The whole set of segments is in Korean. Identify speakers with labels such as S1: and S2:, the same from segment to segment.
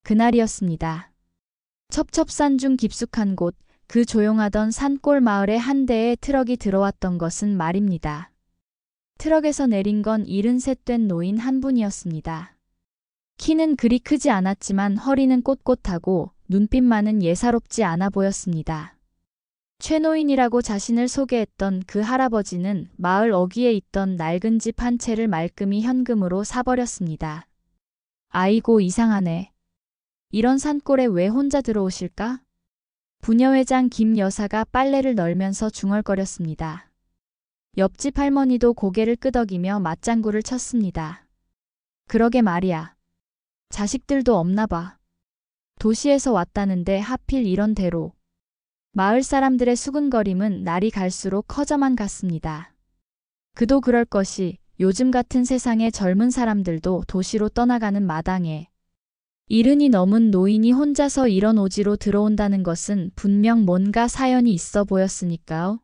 S1: 그날이었습니다. 첩첩산 중 깊숙한 곳, 그 조용하던 산골 마을에 한 대의 트럭이 들어왔던 것은 말입니다. 트럭에서 내린 건 73된 노인 한 분이었습니다. 키는 그리 크지 않았지만 허리는 꼿꼿하고 눈빛만은 예사롭지 않아 보였습니다. 최노인이라고 자신을 소개했던 그 할아버지는 마을 어귀에 있던 낡은 집 한 채를 말끔히 현금으로 사버렸습니다. 아이고 이상하네. 이런 산골에 왜 혼자 들어오실까? 부녀회장 김 여사가 빨래를 널면서 중얼거렸습니다. 옆집 할머니도 고개를 끄덕이며 맞장구를 쳤습니다. 그러게 말이야. 자식들도 없나 봐. 도시에서 왔다는데 하필 이런 데로. 마을 사람들의 수근거림은 날이 갈수록 커져만 갔습니다. 그도 그럴 것이 요즘 같은 세상에 젊은 사람들도 도시로 떠나가는 마당에 이른이 넘은 노인이 혼자서 이런 오지로 들어온다는 것은 분명 뭔가 사연이 있어 보였으니까요.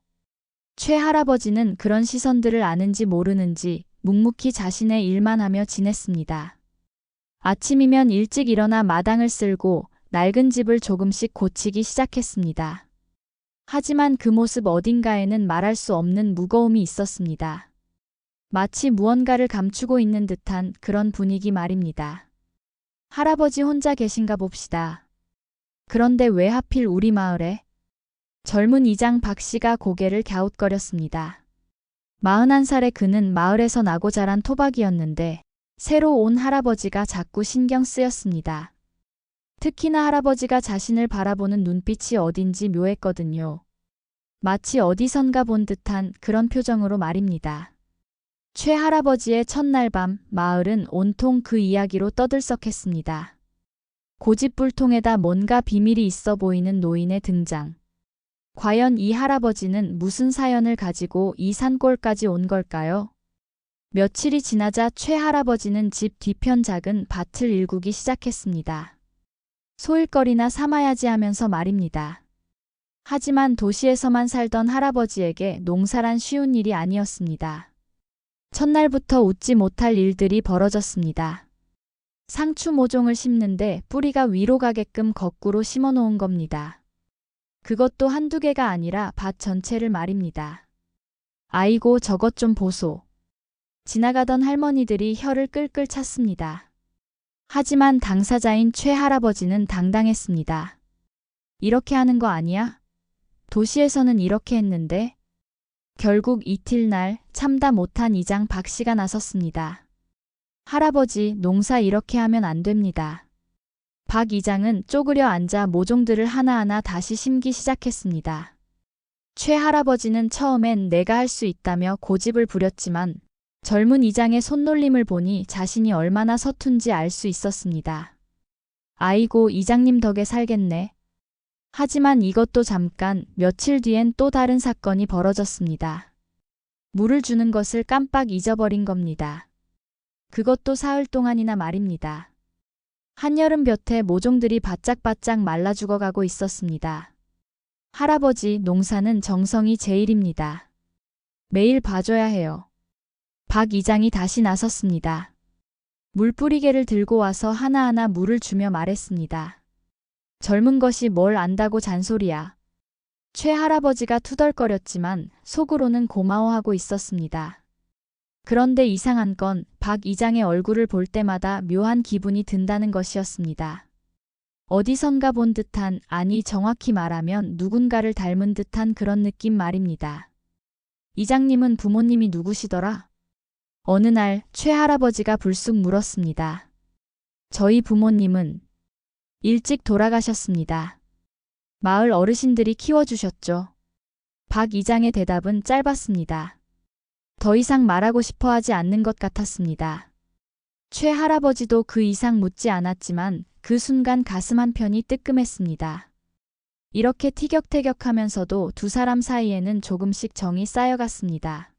S1: 최 할아버지는 그런 시선들을 아는지 모르는지 묵묵히 자신의 일만 하며 지냈습니다. 아침이면 일찍 일어나 마당을 쓸고 낡은 집을 조금씩 고치기 시작했습니다. 하지만 그 모습 어딘가에는 말할 수 없는 무거움이 있었습니다. 마치 무언가를 감추고 있는 듯한 그런 분위기 말입니다. 할아버지 혼자 계신가 봅시다. 그런데 왜 하필 우리 마을에? 젊은 이장 박 씨가 고개를 갸웃거렸습니다. 41살의 그는 마을에서 나고 자란 토박이었는데 새로 온 할아버지가 자꾸 신경 쓰였습니다. 특히나 할아버지가 자신을 바라보는 눈빛이 어딘지 묘했거든요. 마치 어디선가 본 듯한 그런 표정으로 말입니다. 최 할아버지의 첫날 밤 마을은 온통 그 이야기로 떠들썩했습니다. 고집불통에다 뭔가 비밀이 있어 보이는 노인의 등장. 과연 이 할아버지는 무슨 사연을 가지고 이 산골까지 온 걸까요? 며칠이 지나자 최 할아버지는 집 뒤편 작은 밭을 일구기 시작했습니다. 소일거리나 삼아야지 하면서 말입니다. 하지만 도시에서만 살던 할아버지에게 농사란 쉬운 일이 아니었습니다. 첫날부터 웃지 못할 일들이 벌어졌습니다. 상추 모종을 심는데 뿌리가 위로 가게끔 거꾸로 심어놓은 겁니다. 그것도 한두 개가 아니라 밭 전체를 말입니다. 아이고 저것 좀 보소. 지나가던 할머니들이 혀를 끌끌 찼습니다. 하지만 당사자인 최 할아버지는 당당했습니다. 이렇게 하는 거 아니야? 도시에서는 이렇게 했는데? 결국 이튿날 참다 못한 이장 박 씨가 나섰습니다. 할아버지, 농사 이렇게 하면 안 됩니다. 박 이장은 쪼그려 앉아 모종들을 하나하나 다시 심기 시작했습니다. 최 할아버지는 처음엔 내가 할 수 있다며 고집을 부렸지만 젊은 이장의 손놀림을 보니 자신이 얼마나 서툰지 알 수 있었습니다. 아이고 이장님 덕에 살겠네. 하지만 이것도 잠깐, 며칠 뒤엔 또 다른 사건이 벌어졌습니다. 물을 주는 것을 깜빡 잊어버린 겁니다. 그것도 사흘 동안이나 말입니다. 한여름 볕에 모종들이 바짝바짝 말라 죽어가고 있었습니다. 할아버지, 농사는 정성이 제일입니다. 매일 봐줘야 해요. 박 이장이 다시 나섰습니다. 물뿌리개를 들고 와서 하나하나 물을 주며 말했습니다. 젊은 것이 뭘 안다고 잔소리야. 최 할아버지가 투덜거렸지만 속으로는 고마워하고 있었습니다. 그런데 이상한 건 박 이장의 얼굴을 볼 때마다 묘한 기분이 든다는 것이었습니다. 어디선가 본 듯한, 아니 정확히 말하면 누군가를 닮은 듯한 그런 느낌 말입니다. 이장님은 부모님이 누구시더라? 어느 날 최 할아버지가 불쑥 물었습니다. 저희 부모님은 일찍 돌아가셨습니다. 마을 어르신들이 키워주셨죠. 박 이장의 대답은 짧았습니다. 더 이상 말하고 싶어 하지 않는 것 같았습니다. 최 할아버지도 그 이상 묻지 않았지만 그 순간 가슴 한편이 뜨끔했습니다. 이렇게 티격태격하면서도 두 사람 사이에는 조금씩 정이 쌓여갔습니다.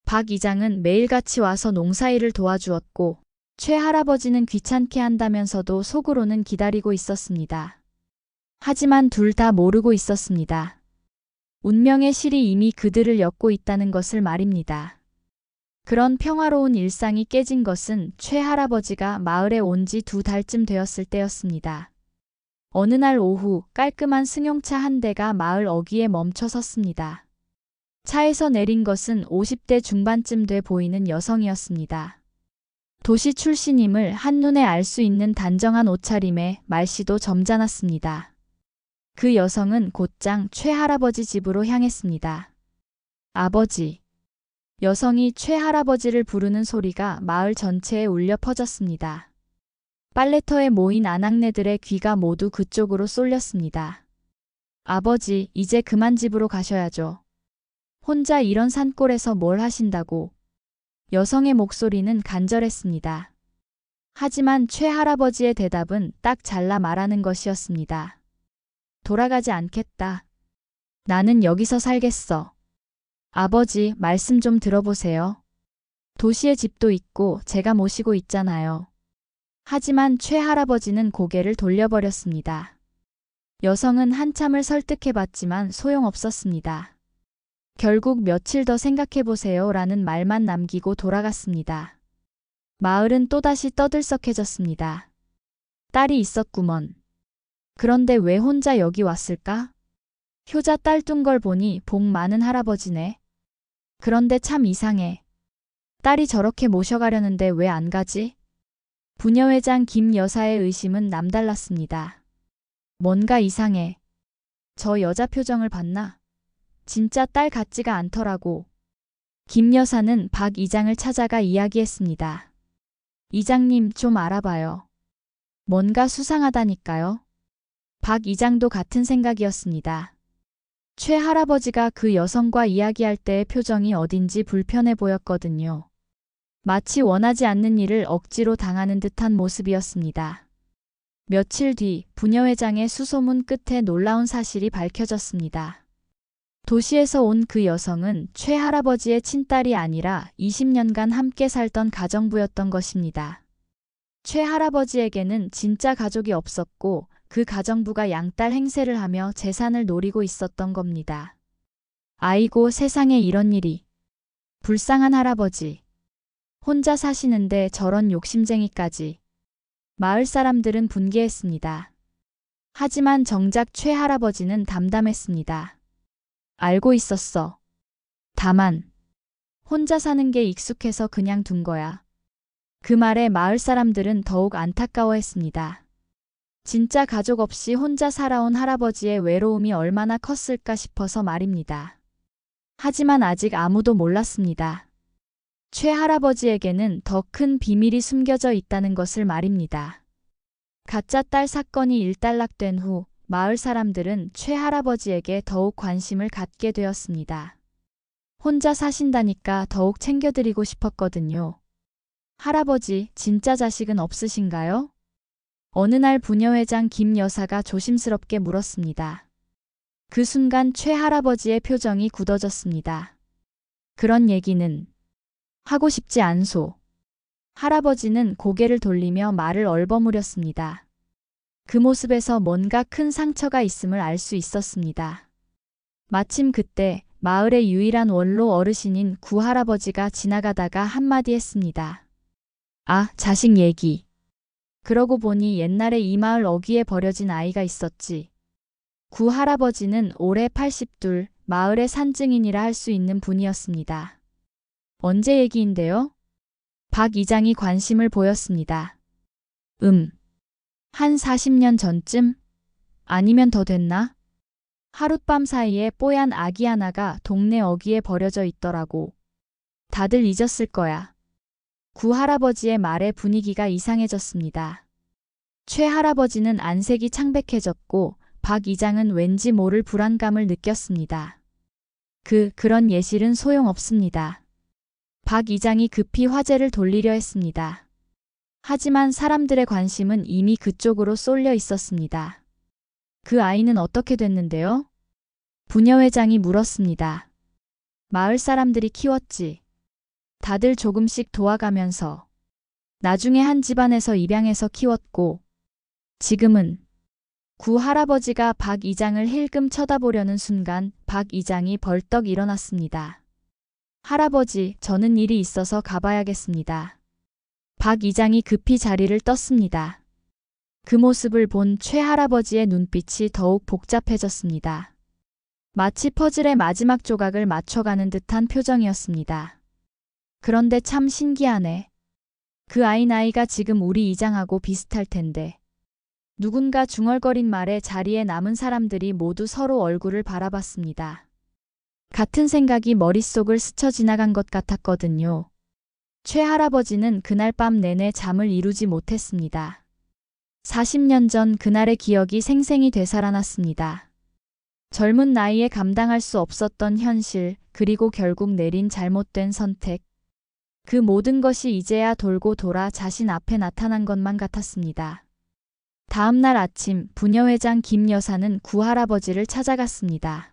S1: 박 이장은 매일같이 와서 농사일을 도와주었고 최 할아버지는 귀찮게 한다면서도 속으로는 기다리고 있었습니다. 하지만 둘 다 모르고 있었습니다. 운명의 실이 이미 그들을 엮고 있다는 것을 말입니다. 그런 평화로운 일상이 깨진 것은 최 할아버지가 마을에 온 지 2달쯤 되었을 때였습니다. 어느 날 오후 깔끔한 승용차 한 대가 마을 어귀에 멈춰 섰습니다. 차에서 내린 것은 50대 중반쯤 돼 보이는 여성이었습니다. 도시 출신임을 한눈에 알 수 있는 단정한 옷차림에 말씨도 점잖았습니다. 그 여성은 곧장 최 할아버지 집으로 향했습니다. 아버지. 여성이 최 할아버지를 부르는 소리가 마을 전체에 울려 퍼졌습니다. 빨래터에 모인 아낙네들의 귀가 모두 그쪽으로 쏠렸습니다. 아버지, 이제 그만 집으로 가셔야죠. 혼자 이런 산골에서 뭘 하신다고. 여성의 목소리는 간절했습니다. 하지만 최 할아버지의 대답은 딱 잘라 말하는 것이었습니다. 돌아가지 않겠다. 나는 여기서 살겠어. 아버지, 말씀 좀 들어보세요. 도시에 집도 있고 제가 모시고 있잖아요. 하지만 최 할아버지는 고개를 돌려버렸습니다. 여성은 한참을 설득해봤지만 소용없었습니다. 결국 며칠 더 생각해보세요 라는 말만 남기고 돌아갔습니다. 마을은 또다시 떠들썩해졌습니다. 딸이 있었구먼. 그런데 왜 혼자 여기 왔을까? 효자 딸 둔 걸 보니 복 많은 할아버지네. 그런데 참 이상해. 딸이 저렇게 모셔가려는데 왜 안 가지? 부녀회장 김 여사의 의심은 남달랐습니다. 뭔가 이상해. 저 여자 표정을 봤나? 진짜 딸 같지가 않더라고. 김 여사는 박 이장을 찾아가 이야기했습니다. 이장님, 좀 알아봐요. 뭔가 수상하다니까요. 박 이장도 같은 생각이었습니다. 최 할아버지가 그 여성과 이야기할 때의 표정이 어딘지 불편해 보였거든요. 마치 원하지 않는 일을 억지로 당하는 듯한 모습이었습니다. 며칠 뒤 부녀회장의 수소문 끝에 놀라운 사실이 밝혀졌습니다. 도시에서 온 그 여성은 최 할아버지의 친딸이 아니라 20년간 함께 살던 가정부였던 것입니다. 최 할아버지에게는 진짜 가족이 없었고 그 가정부가 양딸 행세를 하며 재산을 노리고 있었던 겁니다. 아이고, 세상에 이런 일이. 불쌍한 할아버지. 혼자 사시는데 저런 욕심쟁이까지. 마을 사람들은 분개했습니다. 하지만 정작 최 할아버지는 담담했습니다. 알고 있었어. 다만 혼자 사는 게 익숙해서 그냥 둔 거야. 그 말에 마을 사람들은 더욱 안타까워했습니다. 진짜 가족 없이 혼자 살아온 할아버지의 외로움이 얼마나 컸을까 싶어서 말입니다. 하지만 아직 아무도 몰랐습니다. 최 할아버지에게는 더 큰 비밀이 숨겨져 있다는 것을 말입니다. 가짜 딸 사건이 일단락된 후 마을 사람들은 최 할아버지에게 더욱 관심을 갖게 되었습니다. 혼자 사신다니까 더욱 챙겨드리고 싶었거든요. 할아버지, 진짜 자식은 없으신가요? 어느 날 부녀회장 김 여사가 조심스럽게 물었습니다. 그 순간 최 할아버지의 표정이 굳어졌습니다. 그런 얘기는 하고 싶지 않소. 할아버지는 고개를 돌리며 말을 얼버무렸습니다. 그 모습에서 뭔가 큰 상처가 있음을 알 수 있었습니다. 마침 그때 마을의 유일한 원로 어르신인 구 할아버지가 지나가다가 한마디 했습니다. 아, 자식 얘기. 그러고 보니 옛날에 이 마을 어귀에 버려진 아이가 있었지. 구 할아버지는 올해 82, 마을의 산증인이라 할 수 있는 분이었습니다. 언제 얘기인데요? 박 이장이 관심을 보였습니다. 한 40년 전쯤? 아니면 더 됐나? 하룻밤 사이에 뽀얀 아기 하나가 동네 어귀에 버려져 있더라고. 다들 잊었을 거야. 구 할아버지의 말에 분위기가 이상해졌습니다. 최 할아버지는 안색이 창백해졌고 박 이장은 왠지 모를 불안감을 느꼈습니다. 그런 예실은 소용없습니다. 박 이장이 급히 화제를 돌리려 했습니다. 하지만 사람들의 관심은 이미 그쪽으로 쏠려 있었습니다. 그 아이는 어떻게 됐는데요? 부녀회장이 물었습니다. 마을 사람들이 키웠지. 다들 조금씩 도와가면서. 나중에 한 집안에서 입양해서 키웠고. 지금은. 구 할아버지가 박 이장을 힐끔 쳐다보려는 순간 박 이장이 벌떡 일어났습니다. 할아버지, 저는 일이 있어서 가봐야겠습니다. 박 이장이 급히 자리를 떴습니다. 그 모습을 본 최 할아버지의 눈빛이 더욱 복잡해졌습니다. 마치 퍼즐의 마지막 조각을 맞춰가는 듯한 표정이었습니다. 그런데 참 신기하네. 그 나이가 지금 우리 이장하고 비슷할 텐데. 누군가 중얼거린 말에 자리에 남은 사람들이 모두 서로 얼굴을 바라봤습니다. 같은 생각이 머릿속을 스쳐 지나간 것 같았거든요. 최 할아버지는 그날 밤 내내 잠을 이루지 못했습니다. 40년 전 그날의 기억이 생생히 되살아났습니다. 젊은 나이에 감당할 수 없었던 현실, 그리고 결국 내린 잘못된 선택. 그 모든 것이 이제야 돌고 돌아 자신 앞에 나타난 것만 같았습니다. 다음 날 아침 부녀회장 김 여사는 구 할아버지를 찾아갔습니다.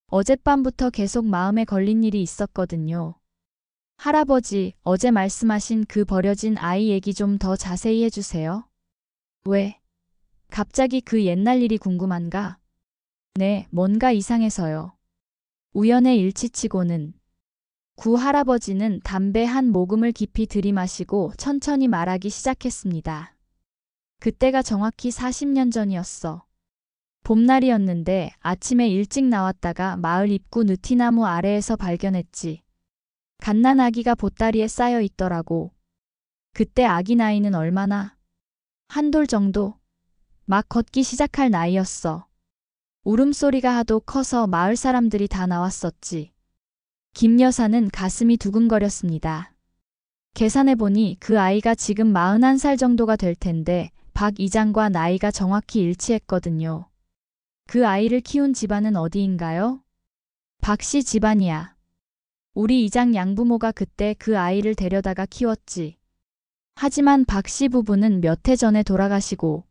S1: 어젯밤부터 계속 마음에 걸린 일이 있었거든요. 할아버지, 어제 말씀하신 그 버려진 아이 얘기 좀 더 자세히 해주세요. 왜? 갑자기 그 옛날 일이 궁금한가? 네, 뭔가 이상해서요. 우연의 일치치고는. 구 할아버지는 담배 한 모금을 깊이 들이마시고 천천히 말하기 시작했습니다. 그때가 정확히 40년 전이었어. 봄날이었는데 아침에 일찍 나왔다가 마을 입구 느티나무 아래에서 발견했지. 갓난 아기가 보따리에 쌓여 있더라고. 그때 아기 나이는 얼마나? 한 돌 정도? 막 걷기 시작할 나이였어. 울음소리가 하도 커서 마을 사람들이 다 나왔었지. 김 여사는 가슴이 두근거렸습니다. 계산해보니 그 아이가 지금 41살 정도가 될 텐데 박 이장과 나이가 정확히 일치했거든요. 그 아이를 키운 집안은 어디인가요? 박 씨 집안이야. 우리 이장 양부모가 그때 그 아이를 데려다가 키웠지. 하지만 박 씨 부부는 몇 해 전에 돌아가시고.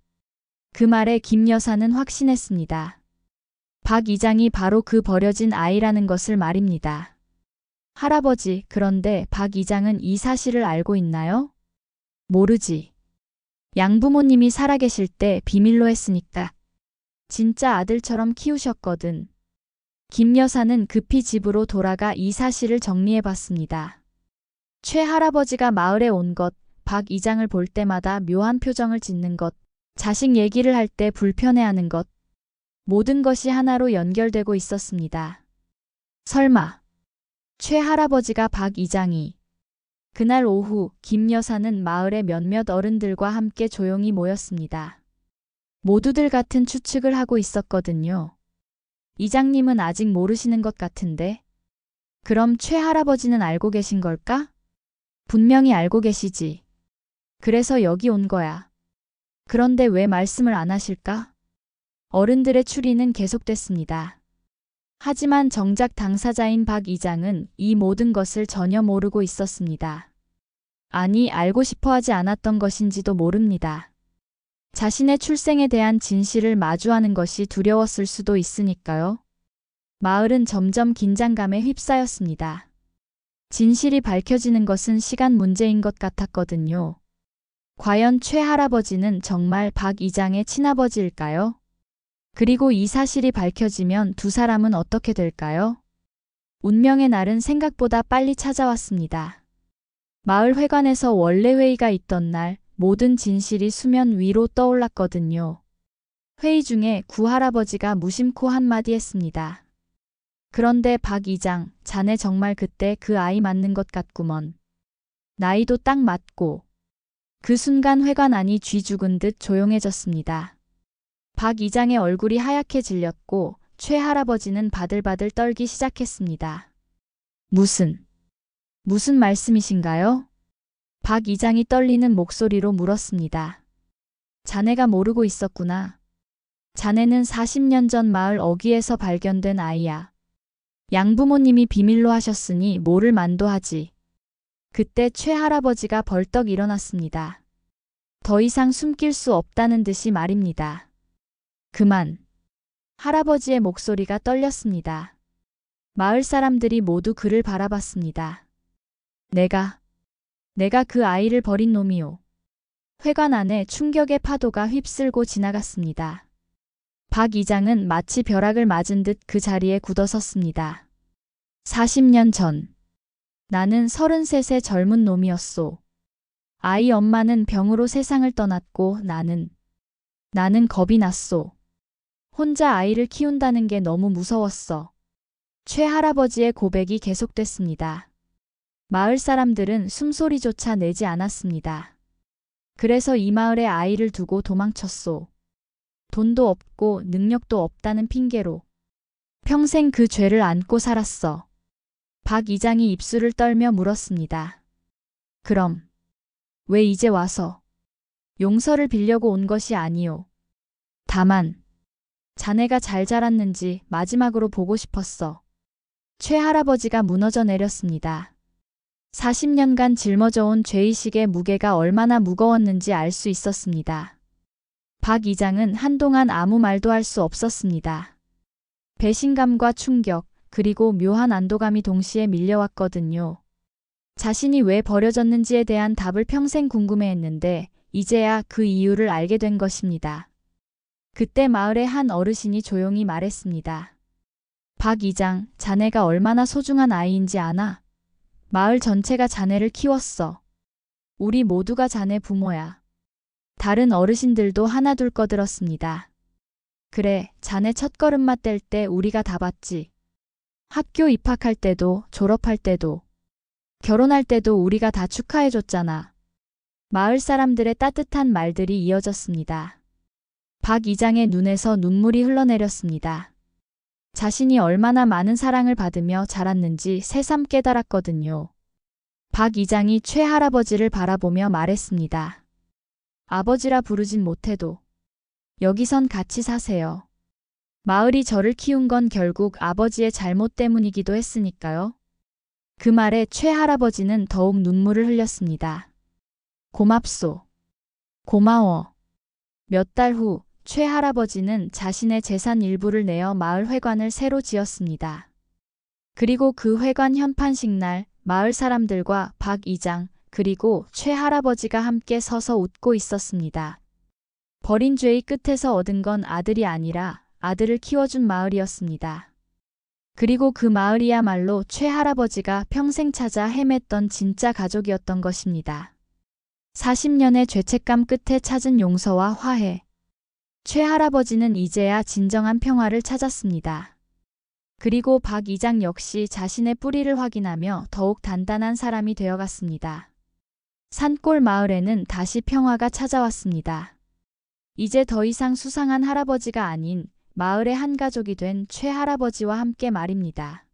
S1: 그 말에 김 여사는 확신했습니다. 박 이장이 바로 그 버려진 아이라는 것을 말입니다. 할아버지, 그런데 박 이장은 이 사실을 알고 있나요? 모르지. 양부모님이 살아계실 때 비밀로 했으니까. 진짜 아들처럼 키우셨거든. 김 여사는 급히 집으로 돌아가 이 사실을 정리해봤습니다. 최 할아버지가 마을에 온 것, 박 이장을 볼 때마다 묘한 표정을 짓는 것, 자식 얘기를 할 때 불편해하는 것, 모든 것이 하나로 연결되고 있었습니다. 설마 최 할아버지가 박 이장이. 그날 오후 김 여사는 마을의 몇몇 어른들과 함께 조용히 모였습니다. 모두들 같은 추측을 하고 있었거든요. 이장님은 아직 모르시는 것 같은데. 그럼 최 할아버지는 알고 계신 걸까? 분명히 알고 계시지. 그래서 여기 온 거야. 그런데 왜 말씀을 안 하실까? 어른들의 추리는 계속됐습니다. 하지만 정작 당사자인 박 이장은 이 모든 것을 전혀 모르고 있었습니다. 아니, 알고 싶어 하지 않았던 것인지도 모릅니다. 자신의 출생에 대한 진실을 마주하는 것이 두려웠을 수도 있으니까요. 마을은 점점 긴장감에 휩싸였습니다. 진실이 밝혀지는 것은 시간 문제인 것 같았거든요. 과연 최 할아버지는 정말 박 이장의 친아버지일까요? 그리고 이 사실이 밝혀지면 두 사람은 어떻게 될까요? 운명의 날은 생각보다 빨리 찾아왔습니다. 마을 회관에서 원래 회의가 있던 날 모든 진실이 수면 위로 떠올랐거든요. 회의 중에 구 할아버지가 무심코 한마디 했습니다. 그런데 박 이장, 자네 정말 그때 그 아이 맞는 것 같구먼. 나이도 딱 맞고. 그 순간 회관 안이 쥐 죽은 듯 조용해졌습니다. 박 이장의 얼굴이 하얗게 질렸고 최 할아버지는 바들바들 떨기 시작했습니다. 무슨 말씀이신가요? 박 이장이 떨리는 목소리로 물었습니다. 자네가 모르고 있었구나. 자네는 40년 전 마을 어귀에서 발견된 아이야. 양부모님이 비밀로 하셨으니 모를 만도 하지. 그때 최 할아버지가 벌떡 일어났습니다. 더 이상 숨길 수 없다는 듯이 말입니다. 그만. 할아버지의 목소리가 떨렸습니다. 마을 사람들이 모두 그를 바라봤습니다. 내가 그 아이를 버린 놈이오. 회관 안에 충격의 파도가 휩쓸고 지나갔습니다. 박 이장은 마치 벼락을 맞은 듯 그 자리에 굳어섰습니다. 40년 전 나는 33의 젊은 놈이었소. 아이 엄마는 병으로 세상을 떠났고 나는 겁이 났소. 혼자 아이를 키운다는 게 너무 무서웠어. 최 할아버지의 고백이 계속됐습니다. 마을 사람들은 숨소리조차 내지 않았습니다. 그래서 이 마을에 아이를 두고 도망쳤소. 돈도 없고 능력도 없다는 핑계로. 평생 그 죄를 안고 살았어. 박 이장이 입술을 떨며 물었습니다. 그럼 왜 이제 와서? 용서를 빌려고 온 것이 아니오. 다만 자네가 잘 자랐는지 마지막으로 보고 싶었어. 최 할아버지가 무너져 내렸습니다. 40년간 짊어져온 죄의식의 무게가 얼마나 무거웠는지 알 수 있었습니다. 박 이장은 한동안 아무 말도 할 수 없었습니다. 배신감과 충격, 그리고 묘한 안도감이 동시에 밀려왔거든요. 자신이 왜 버려졌는지에 대한 답을 평생 궁금해했는데 이제야 그 이유를 알게 된 것입니다. 그때 마을의 한 어르신이 조용히 말했습니다. 박 이장, 자네가 얼마나 소중한 아이인지 아나? 마을 전체가 자네를 키웠어. 우리 모두가 자네 부모야. 다른 어르신들도 하나둘 꺼들었습니다. 그래, 자네 첫걸음마 뗄 때 우리가 다 봤지. 학교 입학할 때도, 졸업할 때도, 결혼할 때도 우리가 다 축하해줬잖아. 마을 사람들의 따뜻한 말들이 이어졌습니다. 박 이장의 눈에서 눈물이 흘러내렸습니다. 자신이 얼마나 많은 사랑을 받으며 자랐는지 새삼 깨달았거든요. 박 이장이 최 할아버지를 바라보며 말했습니다. 아버지라 부르진 못해도 여기선 같이 사세요. 마을이 저를 키운 건 결국 아버지의 잘못 때문이기도 했으니까요. 그 말에 최 할아버지는 더욱 눈물을 흘렸습니다. 고맙소. 고마워. 몇 달 후 최 할아버지는 자신의 재산 일부를 내어 마을 회관을 새로 지었습니다. 그리고 그 회관 현판식 날 마을 사람들과 박 이장 그리고 최 할아버지가 함께 서서 웃고 있었습니다. 버린 죄의 끝에서 얻은 건 아들이 아니라 아들을 키워준 마을이었습니다. 그리고 그 마을이야말로 최 할아버지가 평생 찾아 헤맸던 진짜 가족이었던 것입니다. 40년의 죄책감 끝에 찾은 용서와 화해. 최 할아버지는 이제야 진정한 평화를 찾았습니다. 그리고 박 이장 역시 자신의 뿌리를 확인하며 더욱 단단한 사람이 되어갔습니다. 산골 마을에는 다시 평화가 찾아왔습니다. 이제 더 이상 수상한 할아버지가 아닌 마을의 한 가족이 된 최 할아버지와 함께 말입니다.